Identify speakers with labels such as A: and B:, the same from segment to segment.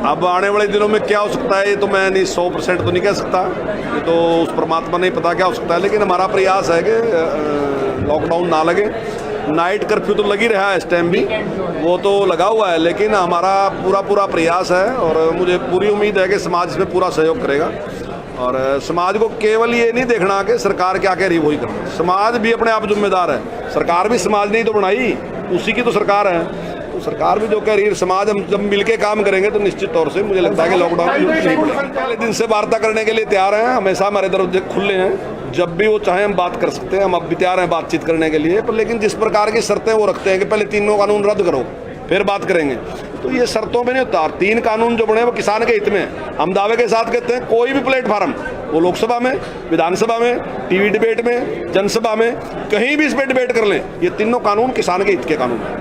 A: अब आने वाले दिनों में क्या हो सकता है ये तो मैं नहीं 100% तो नहीं कह सकता, ये तो उस परमात्मा ने पता क्या हो सकता है। लेकिन हमारा प्रयास है कि लॉकडाउन ना लगे। नाइट कर्फ्यू तो लगी रहा है इस टाइम भी, वो तो लगा हुआ है, लेकिन हमारा पूरा प्रयास है और मुझे पूरी उम्मीद है कि समाज इसमें पूरा सहयोग करेगा। और समाज को केवल ये नहीं देखना कि सरकार क्या कह रही वही करना, समाज भी अपने आप जिम्मेदार है। सरकार भी समाज ने ही तो बनाई, उसी की तो सरकार है, तो सरकार भी जो कह रही है, समाज हम जब मिलके काम करेंगे तो निश्चित तौर से मुझे लगता है कि लॉकडाउन नहीं पड़ेगा। पहले दिन से वार्ता करने के लिए तैयार हैं, हमेशा हमारे दरवाजे खुले हैं, जब भी वो चाहें हम बात कर सकते हैं। हम अब भी तैयार हैं बातचीत करने के लिए, पर लेकिन जिस प्रकार की शर्तें वो रखते हैं कि पहले तीनों कानून रद्द करो फिर बात करेंगे, तो ये शर्तों में नहीं होता। 3 कानून जो बने वो किसान के हित में है। हम दावे के साथ कहते हैं कोई भी प्लेटफार्म, वो लोकसभा में, विधानसभा में, टीवी डिबेट में, जनसभा में, कहीं भी इस पर डिबेट कर लें, ये तीनों कानून किसान के हित के कानून हैं।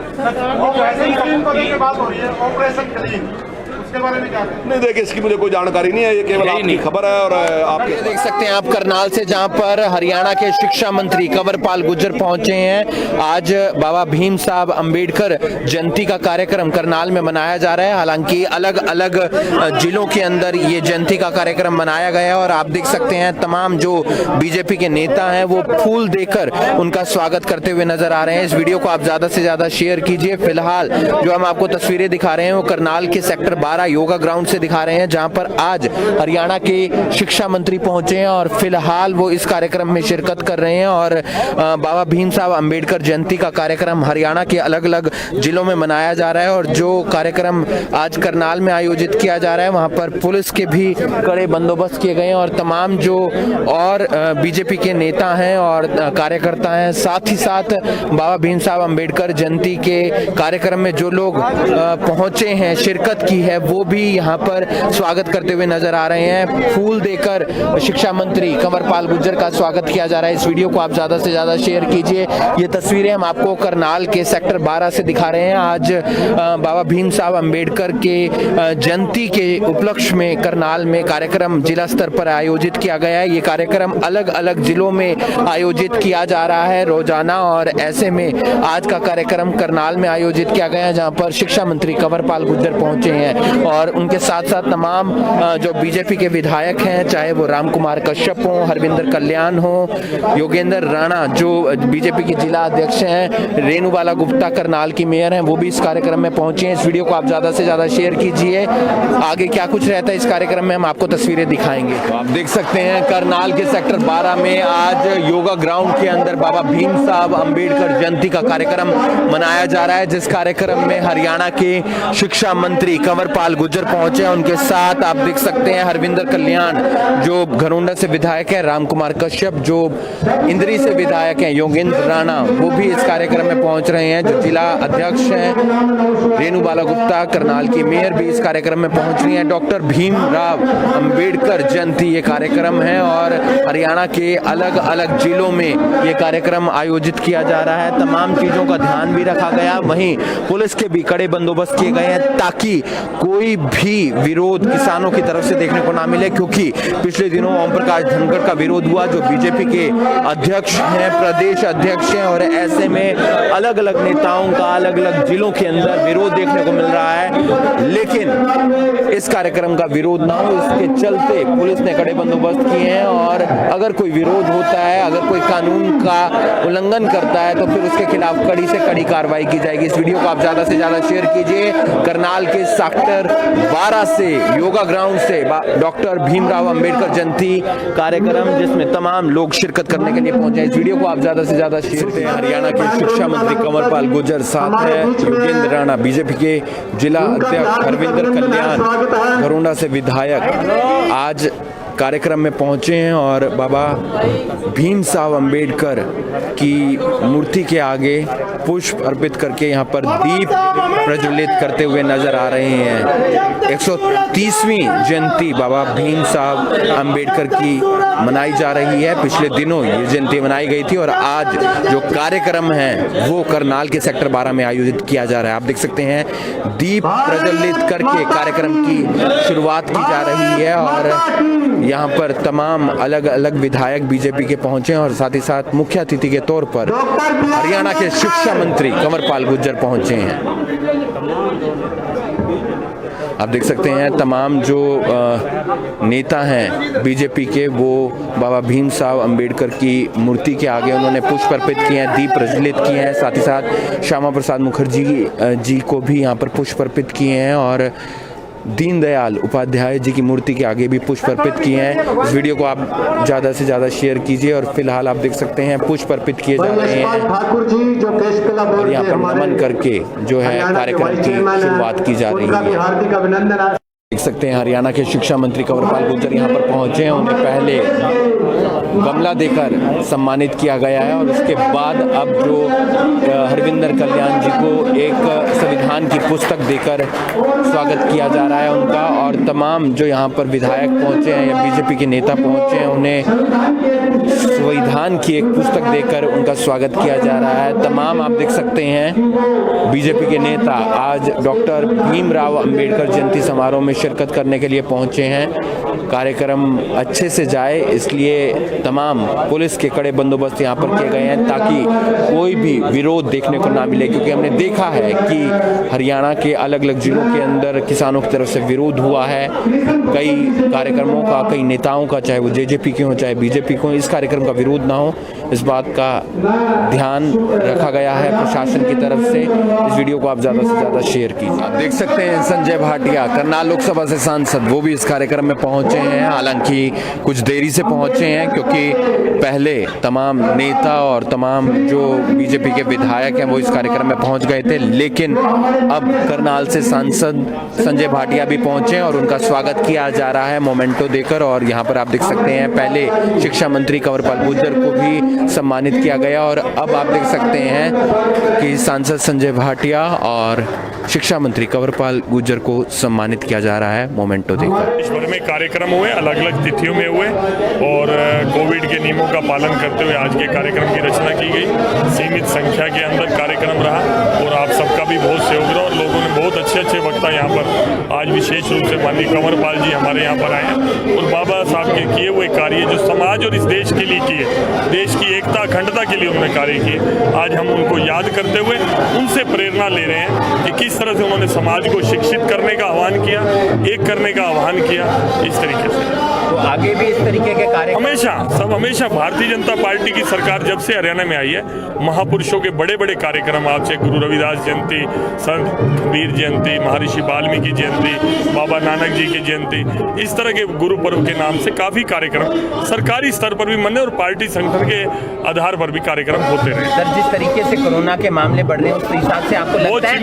A: नहीं देखिए, इसकी मुझे कोई जानकारी नहीं है, ये केवल आपकी खबर है। और आप
B: देख सकते हैं आप करनाल से, जहां पर हरियाणा के शिक्षा मंत्री कंवरपाल गुर्जर पहुंचे हैं। आज बाबा भीम साहब अंबेडकर जयंती का कार्यक्रम करनाल में मनाया जा रहा है। हालांकि अलग अलग जिलों के अंदर ये जयंती का कार्यक्रम मनाया गया है और आप देख सकते हैं तमाम जो बीजेपी के नेता हैं वो फूल देकर उनका स्वागत करते हुए नजर आ रहे हैं। इस वीडियो को आप ज्यादा से ज्यादा शेयर कीजिए। फिलहाल जो हम आपको तस्वीरें दिखा रहे हैं वो करनाल के सेक्टर 12 योगा ग्राउंड से दिखा रहे हैं, जहां पर आज हरियाणा के शिक्षा मंत्री पहुंचे हैं और फिलहाल वो इस कार्यक्रम में शिरकत कर रहे हैं। और बाबा भीम साहब अंबेडकर जयंती का कार्यक्रम हरियाणा के अलग अलग जिलों में मनाया जा रहा है और जो कार्यक्रम आज करनाल में आयोजित किया जा रहा है वहां पर पुलिस के भी कड़े बंदोबस्त किए गए हैं और तमाम जो और बीजेपी के नेता हैं और कार्यकर्ता हैं, साथ ही साथ बाबा भीम साहब अंबेडकर जयंती के कार्यक्रम में जो लोग पहुंचे हैं, शिरकत की है, वो भी यहाँ पर स्वागत करते हुए नजर आ रहे हैं। फूल देकर शिक्षा मंत्री कंवरपाल गुर्जर का स्वागत किया जा रहा है। इस वीडियो को आप ज्यादा से ज्यादा शेयर कीजिए। ये तस्वीरें हम आपको करनाल के सेक्टर 12 से दिखा रहे हैं। आज बाबा भीम साहब अंबेडकर के जयंती के उपलक्ष्य में करनाल में कार्यक्रम जिला स्तर पर आयोजित किया गया है। ये कार्यक्रम अलग अलग जिलों में आयोजित किया जा रहा है रोजाना और ऐसे में आज का कार्यक्रम करनाल में आयोजित किया गया है, जहाँ पर शिक्षा मंत्री कंवरपाल गुर्जर पहुंचे हैं और उनके साथ साथ तमाम जो बीजेपी के विधायक हैं, चाहे वो राम कुमार कश्यप हो, हरविंदर कल्याण हो, योगेंद्र राणा जो बीजेपी के जिला अध्यक्ष हैं, रेणुबाला गुप्ता करनाल की मेयर हैं, वो भी इस कार्यक्रम में पहुंचे हैं। इस वीडियो को आप ज्यादा से ज्यादा शेयर कीजिए। आगे क्या कुछ रहता है इस कार्यक्रम में हम आपको तस्वीरें दिखाएंगे। तो आप देख सकते हैं करनाल के सेक्टर 12 में आज योगा ग्राउंड के अंदर बाबा भीम साहब अंबेडकर जयंती का कार्यक्रम मनाया जा रहा है, जिस कार्यक्रम में हरियाणा के शिक्षा मंत्री कंवरपाल गुर्जर पहुंचे हैं। उनके साथ आप देख सकते हैं हरविंदर कल्याण जो घरोंडा से विधायक है, राम कुमार कश्यप जो इंद्री से विधायक हैं, योगेंद्र राणा वो भी इस कार्यक्रम में पहुंच रहे हैं, जो जिला अध्यक्ष हैं, रेणुबाला गुप्ता करनाल की मेयर भी इस कार्यक्रम में पहुंच रही हैं। डॉक्टर भीमराव अंबेडकर जयंती ये कार्यक्रम है और हरियाणा के अलग अलग जिलों में ये कार्यक्रम आयोजित किया जा रहा है। तमाम चीजों का ध्यान भी रखा गया, वहीं पुलिस के भी कड़े बंदोबस्त किए गए हैं ताकि कोई भी विरोध किसानों की तरफ से देखने को ना मिले, क्योंकि पिछले दिनों ओम प्रकाश धनखड़ का विरोध हुआ जो बीजेपी के अध्यक्ष हैं, प्रदेश अध्यक्ष हैं, और ऐसे में अलग अलग नेताओं का अलग अलग जिलों के अंदर विरोध देखने को मिल रहा है। लेकिन इस कार्यक्रम का विरोध ना हो, इसके चलते पुलिस ने कड़े बंदोबस्त किए हैं और अगर कोई विरोध होता है, अगर कोई कानून का उल्लंघन करता है तो फिर उसके खिलाफ कड़ी से कड़ी कार्रवाई की जाएगी। इस वीडियो को आप ज्यादा से ज्यादा शेयर कीजिए। करनाल के सेक्टर 12 से योगा ग्राउंड से डॉक्टर भीमराव अंबेडकर जयंती कार्यक्रम जिसमें तमाम लोग शिरकत करने के लिए पहुंचे। इस वीडियो को आप ज्यादा से ज्यादा शेयर करें। हरियाणा के शिक्षा मंत्री कंवरपाल गुर्जर, साथ है योगेंद्र राणा बीजेपी के जिला अध्यक्ष, हरविंदर कल्याण घरोंडा से विधायक आज कार्यक्रम में पहुंचे हैं और बाबा भीम साहब अंबेडकर की मूर्ति के आगे पुष्प अर्पित करके यहाँ पर दीप प्रज्वलित करते हुए नजर आ रहे हैं। 130वीं जयंती बाबा भीम साहब अंबेडकर की मनाई जा रही है। पिछले दिनों ये जयंती मनाई गई थी और आज जो कार्यक्रम है वो करनाल के सेक्टर 12 में आयोजित किया जा रहा है। आप देख सकते हैं दीप प्रज्वलित करके कार्यक्रम की शुरुआत की जा रही है और यहाँ पर तमाम अलग अलग विधायक बीजेपी के पहुंचे हैं और साथ ही साथ मुख्य अतिथि के तौर पर हरियाणा के शिक्षा मंत्री कंवरपाल गुर्जर पहुंचे हैं। आप देख सकते हैं तमाम जो नेता हैं बीजेपी के, वो बाबा भीम साहब अंबेडकर की मूर्ति के आगे उन्होंने पुष्प अर्पित किए हैं, दीप प्रज्वलित किए हैं। साथ ही साथ श्यामा प्रसाद मुखर्जी जी को भी यहाँ पर पुष्प अर्पित किए हैं और दीनदयाल उपाध्याय जी की मूर्ति के आगे भी पुष्प अर्पित किए हैं। इस वीडियो को आप ज़्यादा से ज़्यादा शेयर कीजिए और फिलहाल आप देख सकते हैं पुष्प अर्पित किए जा रहे हैं और यहाँ पर नमन करके जो है कार्यक्रम की शुरुआत की जा रही है। देख सकते हैं हरियाणा के शिक्षा मंत्री कंवरपाल गुर्जर यहाँ पर पहुंचे हैं, उन्हें पहले गमला देकर सम्मानित किया गया है और उसके बाद अब जो हरविंदर कल्याण जी को एक संविधान की पुस्तक देकर स्वागत किया जा रहा है उनका। और तमाम जो यहाँ पर विधायक पहुंचे हैं या बीजेपी के नेता पहुंचे हैं, उन्हें संविधान की एक पुस्तक देकर उनका स्वागत किया जा रहा है। तमाम आप देख सकते हैं बीजेपी के नेता आज डॉक्टर भीमराव अंबेडकर जयंती समारोह में शिरकत करने के लिए पहुंचे हैं। कार्यक्रम अच्छे से जाए इसलिए तमाम पुलिस के कड़े बंदोबस्त यहाँ पर किए गए हैं ताकि कोई भी विरोध देखने को ना मिले, क्योंकि हमने देखा है कि हरियाणा के अलग अलग जिलों के अंदर किसानों की तरफ से विरोध हुआ है कई कार्यक्रमों का, कई नेताओं का, चाहे वो जेजेपी के हों चाहे बीजेपी के हों। इस कार्यक्रम का विरोध ना हो, इस बात का ध्यान रखा गया है प्रशासन की तरफ से। इस वीडियो को आप ज़्यादा से ज़्यादा शेयर कीजिए। आप देख सकते हैं संजय भाटिया करनाल लोकसभा से सांसद, वो भी इस कार्यक्रम में पहुंचे हैं। हालांकि कुछ देरी से पहुंचे हैं क्योंकि पहले तमाम नेता और तमाम जो बीजेपी के विधायक हैं वो इस कार्यक्रम में पहुंच गए थे, लेकिन अब करनाल से सांसद संजय भाटिया भी पहुंचे और उनका स्वागत किया जा रहा है मोमेंटो देकर। और यहाँ पर आप देख सकते हैं पहले शिक्षा मंत्री कंवरपाल गुर्जर को भी सम्मानित किया गया और अब आप देख सकते हैं कि सांसद संजय भाटिया और शिक्षा मंत्री कंवरपाल गुर्जर को सम्मानित किया जा रहा है मोमेंटो देकर।
C: देश भर में कार्यक्रम हुए, अलग अलग तिथियों में हुए और कोविड के नियमों का पालन करते हुए आज के कार्यक्रम की रचना की गई। सीमित संख्या के अंदर कार्यक्रम रहा और आप सबका भी बहुत सहयोग रहा और लोगों ने बहुत अच्छे वक्ता यहाँ पर आज विशेष रूप से माननीय कंवरपाल जी हमारे यहाँ पर आए हैं और बाबा साहब के किए हुए कार्य जो समाज और इस देश के लिए किए, देश की एकता अखंडता के लिए उन्होंने कार्य किए, आज हम उनको याद करते हुए उनसे प्रेरणा ले रहे हैं कि किस तरह से उन्होंने समाज को शिक्षित करने का आह्वान किया, एक करने का आह्वान किया। इस तरीके से
B: तो आगे भी इस तरीके के कार्य
C: हमेशा भारतीय जनता पार्टी की सरकार जब से हरियाणा में आई है, महापुरुषों के बड़े बड़े कार्यक्रम, आपसे गुरु रविदास जयंती, संत कबीर जयंती, महर्षि वाल्मीकि जयंती, बाबा नानक जी की जयंती, इस तरह के गुरु पर्व के नाम से काफी कार्यक्रम सरकारी स्तर पर भी मने और पार्टी संगठन के आधार पर भी कार्यक्रम होते रहे।
B: सर, जिस तरीके से कोरोना के मामले बढ़ रहे हैं उस हिसाब से आपको लगता है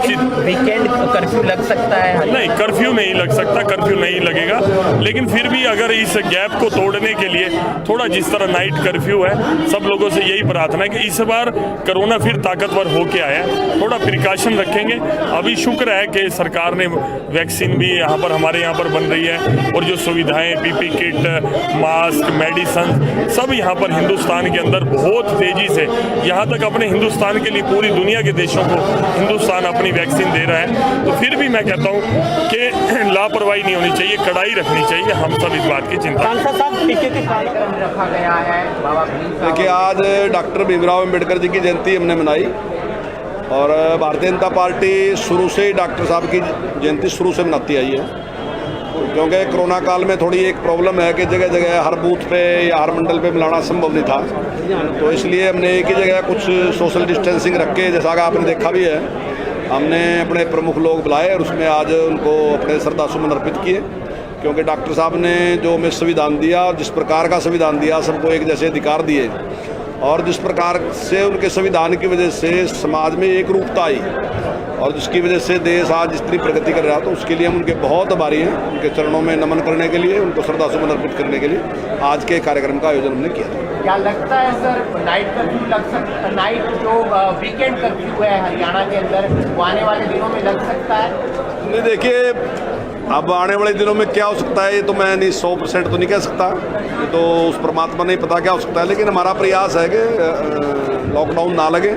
B: वीकेंड कर्फ्यू लग सकता है?
C: नहीं, कर्फ्यू नहीं लग सकता, कर्फ्यू नहीं लगेगा, लेकिन फिर भी अगर इस गैप को तोड़ने के लिए थोड़ा जिस तरह नाइट कर्फ्यू है, सब लोगों से यही प्रार्थना है कि इस बार कोरोना फिर ताकतवर होके आया, थोड़ा प्रिकॉशन रखेंगे। अभी शुक्र है कि सरकार ने वैक्सीन भी यहाँ पर हमारे यहाँ पर बन रही है और जो सुविधाएं पीपी किट, मास्क, मेडिसन सब यहाँ पर हिंदुस्तान के अंदर बहुत तेजी से, यहाँ तक अपने हिंदुस्तान के लिए पूरी दुनिया के देशों को हिंदुस्तान अपनी वैक्सीन दे रहा है। तो फिर भी मैं कहता हूँ कि लापरवाही नहीं होनी चाहिए, कड़ाई रखनी चाहिए। हम सब इस बात की चिंता।
B: रखा गया है
A: देखिए, आज डॉक्टर भीमराव अंबेडकर जी की जयंती हमने मनाई और भारतीय जनता पार्टी शुरू से ही डॉक्टर साहब की जयंती शुरू से मनाती आई है, क्योंकि कोरोना काल में थोड़ी एक प्रॉब्लम है कि जगह जगह हर बूथ पे या हर मंडल पे मिलाना संभव नहीं था, तो इसलिए हमने एक ही जगह कुछ सोशल डिस्टेंसिंग रख के, जैसा कि आपने देखा भी है, हमने अपने प्रमुख लोग बुलाए और उसमें आज उनको अपने श्रद्धासुमन अर्पित किए, क्योंकि डॉक्टर साहब ने जो हमें संविधान दिया और जिस प्रकार का संविधान दिया, सबको एक जैसे अधिकार दिए और जिस प्रकार से उनके संविधान की वजह से समाज में एक रूपता आई और जिसकी वजह से देश आज जितनी प्रगति कर रहा, तो उसके लिए हम उनके बहुत आभारी हैं। उनके चरणों में नमन करने के लिए, उनको श्रद्धासुमन अर्पित करने के लिए आज के कार्यक्रम का आयोजन हमने किया था।
B: क्या लगता है सर, नाइट कर्फ्यू लग सकता, नाइट जो वीकेंड कर्फ्यू है हरियाणा के अंदर, वो आने वाले दिनों में लग सकता है?
A: नहीं, देखिए, अब आने वाले दिनों में क्या हो सकता है ये तो मैं नहीं 100% तो नहीं कह सकता, ये तो उस परमात्मा नहीं पता क्या हो सकता है, लेकिन हमारा प्रयास है कि लॉकडाउन ना लगे।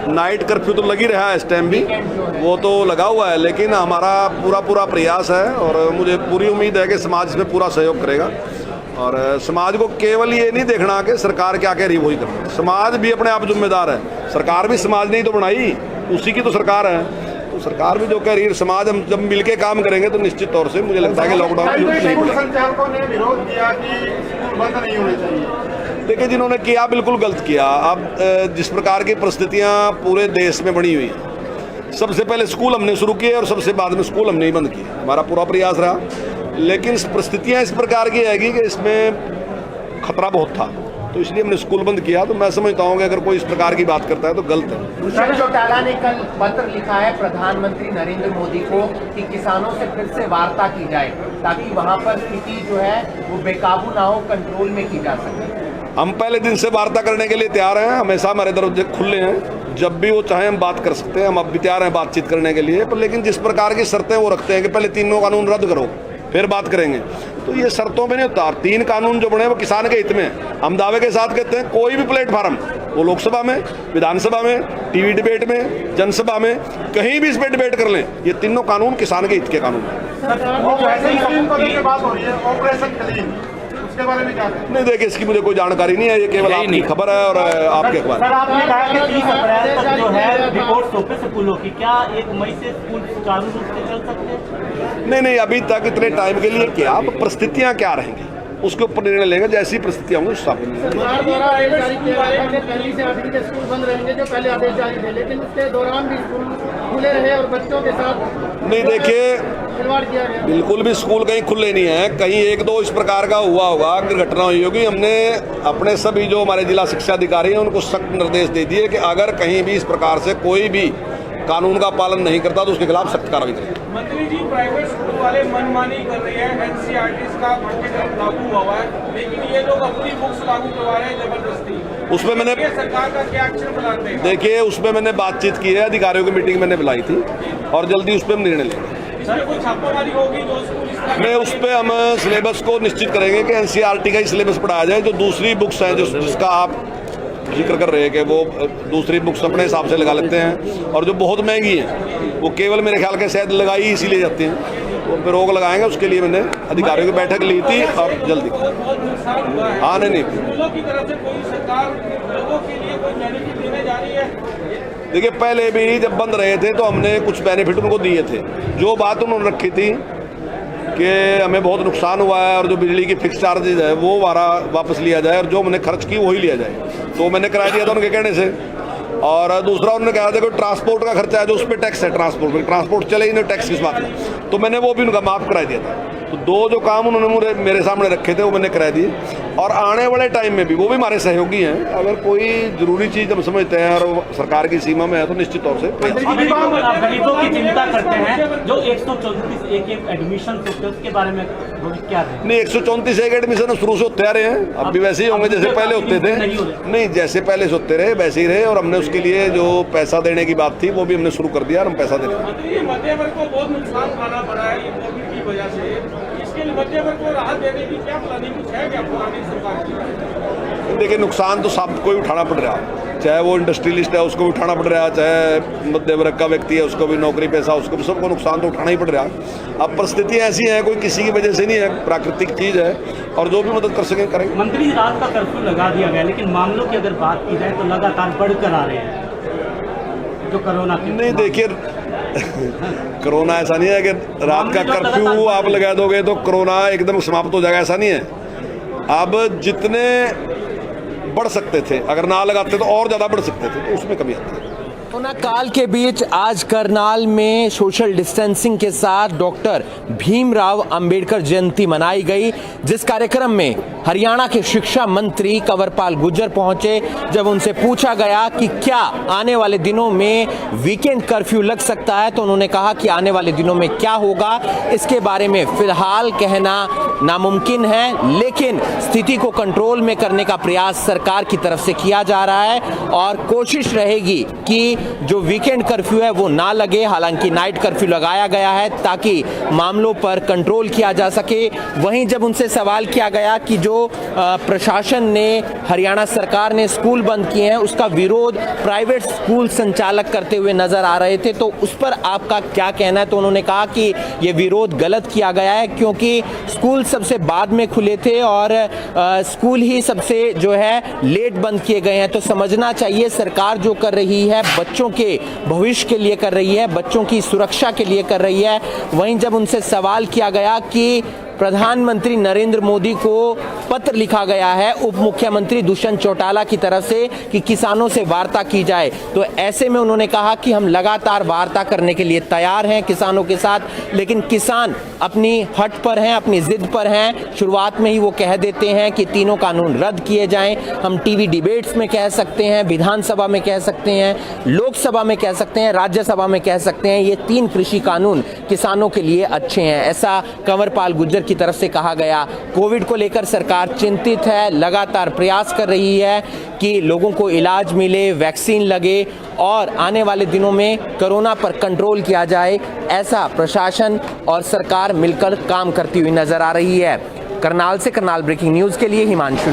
A: नाइट कर्फ्यू तो लग ही रहा है इस टाइम भी, वो तो लगा हुआ है, लेकिन हमारा पूरा प्रयास है और मुझे पूरी उम्मीद है कि समाज इसमें पूरा सहयोग करेगा। और समाज को केवल ये नहीं देखना कि सरकार क्या कह रही वही करना, समाज भी अपने आप जिम्मेदार है। सरकार भी समाज ने ही तो बनाई, उसी की तो सरकार है, तो सरकार भी जो कह रही है, समाज हम जब मिलके काम करेंगे तो निश्चित तौर से मुझे लगता है कि लॉकडाउन की जरूरत नहीं पड़ेगी।
D: संचालकों ने विरोध किया कि स्कूल बंद नहीं होने चाहिए।
A: देखिए, जिन्होंने किया बिल्कुल गलत किया। अब जिस प्रकार की परिस्थितियां पूरे देश में बनी हुई हैं, सबसे पहले स्कूल हमने शुरू किए और सबसे बाद में स्कूल हमने ही बंद किए, हमारा पूरा प्रयास रहा। लेकिन परिस्थितियां इस प्रकार की आएगी कि इसमें खतरा बहुत था, तो इसलिए हमने स्कूल बंद किया। तो मैं समझता हूँ कि अगर कोई इस प्रकार की बात करता है तो गलत है।
B: दुष्यंत चौटाला ने कल पत्र लिखा है प्रधानमंत्री नरेंद्र मोदी को कि किसानों से फिर से वार्ता की जाए ताकि वहां पर स्थिति जो है वो बेकाबू ना हो, कंट्रोल में की जा सके।
A: हम पहले दिन से वार्ता करने के लिए तैयार हैं, हमेशा हमारे दरवाजे खुले हैं, जब भी वो चाहें हम बात कर सकते हैं। हम अब भी तैयार हैं बातचीत करने के लिए, पर लेकिन जिस प्रकार की शर्तें वो रखते हैं कि पहले तीनों कानून रद्द करो फिर बात करेंगे, तो ये शर्तों में नहीं होता। 3 कानून जो बने वो किसान के हित में है। हम दावे के साथ कहते हैं कोई भी प्लेटफार्म, वो लोकसभा में, विधानसभा में, टीवी डिबेट में, जनसभा में, कहीं भी इस पर डिबेट कर लें, ये तीनों कानून किसान के हित के कानून हैं।
D: बात हो रही है ऑपरेशन क्लीन, उसके बारे में क्या कहें?
A: नहीं, देखिए, इसकी मुझे कोई जानकारी नहीं है, ये केवल आपकी खबर है और आपके अखबार।
E: सर, आपने कहा कि 30 अप्रैल तक जो है रिपोर्ट सौंपे स्कूलों की, क्या 1 मई से स्कूल सुचारू रूप से चल सकते हैं?
A: नहीं, अभी तक इतने टाइम के लिए क्या, अब परिस्थितियां क्या रहेंगी उसके ऊपर निर्णय लेंगे, जैसी परिस्थितियां होंगी उस हिसाब से।
F: सरकार द्वारा आदेश जारी किया गया है कि 1 से 8वीं के स्कूल बंद रहेंगे, जो पहले आदेश जारी थे, लेकिन उसके दौरान भी स्कूल खुले रहे और बच्चों के साथ
A: नहीं, देखिए,
F: खिलवाड़ किया गया।
A: बिल्कुल भी स्कूल कहीं खुले नहीं है, कहीं 1-2 इस प्रकार का हुआ होगा, दुर्घटना हुई होगी। हमने अपने सभी जो हमारे जिला शिक्षा अधिकारी हैं उनको सख्त निर्देश दे दिए कि अगर कहीं भी इस प्रकार से कोई भी कानून का पालन नहीं करता तो उसके खिलाफ सख्त कार्रवाई करें।
G: मंत्री जी, प्राइवेट स्कूल वाले मनमानी कर रहे हैं, एनसीईआरटी का पाठ्यक्रम लागू हुआ है, लेकिन ये लोग अपनी बुक्स लागू करवा रहे हैं जबरदस्ती।
A: उसमें मैंने
G: सरकार का क्या एक्शन बनाते हैं?
A: देखिए, उसमें मैंने बातचीत की है, अधिकारियों की मीटिंग मैंने बुलाई थी और जल्दी उस पर हम निर्णय लेंगे।
G: इसमें कोई छापामारी होगी जो स्कूल इस तरह
A: नहीं, उस पर हम सिलेबस को निश्चित करेंगे कि एनसीईआरटी का ही सिलेबस पढ़ाया जाए। जो दूसरी बुक्स हैं जिसका आप जिक्र कर रहे हैं कि वो दूसरी बुक्स अपने हिसाब से लगा लेते हैं और जो बहुत महंगी हैं वो केवल मेरे ख्याल के शायद लगाई इसीलिए जाती हैं, तो उन पर रोक लगाएंगे। उसके लिए मैंने अधिकारियों की बैठक ली थी और जल्दी।
G: बहुत नुकसान हुआ है।
A: हाँ, नहीं,
G: स्कूलों की तरफ से कोई सरकार लोगों के लिए कोई बेनिफिट देने जा रही है?
A: देखिए, पहले भी जब बंद रहे थे तो हमने कुछ बेनिफिट उनको दिए थे। जो बात उन्होंने रखी थी कि हमें बहुत नुकसान हुआ है और जो बिजली की फिक्स चार्जेज है वो वापस लिया जाए और जो हमने खर्च की वही लिया जाए, तो मैंने करा दिया था उनके कहने से। और दूसरा उन्होंने कहा था कि ट्रांसपोर्ट का खर्चा है जो उस पर टैक्स है, ट्रांसपोर्ट चले ही नहीं, टैक्स किस बात में, तो मैंने वो भी उनका माफ़ करा दिया था। तो 2 जो काम उन्होंने मेरे सामने रखे थे वो मैंने करा दिए और आने वाले टाइम में भी वो भी हमारे सहयोगी हैं। अगर कोई जरूरी चीज़ हम समझते हैं और सरकार की सीमा में है तो निश्चित तौर से
E: गरीबों की चिंता करते हैं जो 134 एक एडमिशन होते हैं, उसके बारे में क्या है?
A: नहीं, 134 एक एडमिशन शुरू से होते आ रहे हैं, अब भी वैसे ही होंगे जैसे पहले होते थे। नहीं, जैसे पहले से होते रहे वैसे ही रहे और हमने उसके लिए जो पैसा देने की बात थी वो भी हमने शुरू कर दिया और हम पैसा दे रहे हैं।
G: मध्य वर्ग को बहुत नुकसान उठाना पड़ा है ये कोविड की वजह से, इसके लिए मध्य वर्ग को राहत देने की क्या प्लानिंग कुछ है क्या पुरानी सरकार की?
A: देखिए, नुकसान तो सबको ही उठाना पड़ रहा है, चाहे वो इंडस्ट्रियलिस्ट है उसको भी उठाना पड़ रहा है, चाहे मध्य वर्ग का व्यक्ति है उसको भी, नौकरी पैसा उसको भी, सबको नुकसान तो उठाना ही पड़ रहा है। अब परिस्थितियाँ ऐसी हैं, कोई किसी की वजह से नहीं है, प्राकृतिक चीज़ है और जो भी मदद कर सकें करेंगे।
E: मंत्री जी, रात का कर्फ्यू लगा दिया गया, लेकिन मामलों की अगर बात की जाए तो लगातार बढ़कर आ रहे हैं जो कोरोना के।
A: नहीं, देखिए, कोरोना ऐसा नहीं है कि रात का कर्फ्यू आप लगा दोगे तो कोरोना एकदम समाप्त हो जाएगा, ऐसा नहीं है। अब जितने बढ़ सकते थे, अगर ना लगाते तो और ज़्यादा बढ़ सकते थे, तो उसमें कमी आती है।
B: कोरोना काल के बीच आज करनाल में सोशल डिस्टेंसिंग के साथ डॉक्टर भीमराव अंबेडकर जयंती मनाई गई, जिस कार्यक्रम में हरियाणा के शिक्षा मंत्री कंवरपाल गुर्जर पहुंचे। जब उनसे पूछा गया कि क्या आने वाले दिनों में वीकेंड कर्फ्यू लग सकता है, तो उन्होंने कहा कि आने वाले दिनों में क्या होगा इसके बारे में फिलहाल कहना नामुमकिन है, लेकिन स्थिति को कंट्रोल में करने का प्रयास सरकार की तरफ से किया जा रहा है और कोशिश रहेगी कि जो वीकेंड कर्फ्यू है वो ना लगे। हालांकि नाइट कर्फ्यू लगाया गया है ताकि मामलों पर कंट्रोल किया जा सके। वहीं जब उनसे सवाल किया गया कि जो प्रशासन ने, हरियाणा सरकार ने स्कूल बंद किए हैं उसका विरोध प्राइवेट स्कूल संचालक करते हुए नजर आ रहे थे, तो उस पर आपका क्या कहना है? तो उन्होंने कहा कि ये विरोध गलत किया गया है क्योंकि स्कूल सबसे बाद में खुले थे और स्कूल ही सबसे जो है लेट बंद किए गए हैं। तो समझना चाहिए सरकार जो कर रही है बच्चों के भविष्य के लिए कर रही है, बच्चों की सुरक्षा के लिए कर रही है। वहीं जब उनसे सवाल किया गया कि प्रधानमंत्री नरेंद्र मोदी को पत्र लिखा गया है उप मुख्यमंत्री दुष्यंत चौटाला की तरफ से कि किसानों से वार्ता की जाए, तो ऐसे में उन्होंने कहा कि हम लगातार वार्ता करने के लिए तैयार हैं किसानों के साथ, लेकिन किसान अपनी हट पर हैं, अपनी जिद पर हैं। शुरुआत में ही वो कह देते हैं कि तीनों कानून रद्द किए जाएं। हम टीवी डिबेट्स में कह सकते हैं, विधानसभा में कह सकते हैं, लोकसभा में कह सकते हैं, राज्यसभा में कह सकते हैं, ये 3 कृषि कानून किसानों के लिए अच्छे हैं, ऐसा कंवरपाल गुर्जर की तरफ से कहा गया। कोविड को लेकर सरकार चिंतित है, लगातार प्रयास कर रही है कि लोगों को इलाज मिले, वैक्सीन लगे और आने वाले दिनों में कोरोना पर कंट्रोल किया जाए, ऐसा प्रशासन और सरकार मिलकर काम करती हुई नजर आ रही है। करनाल से करनाल ब्रेकिंग न्यूज के लिए हिमांशु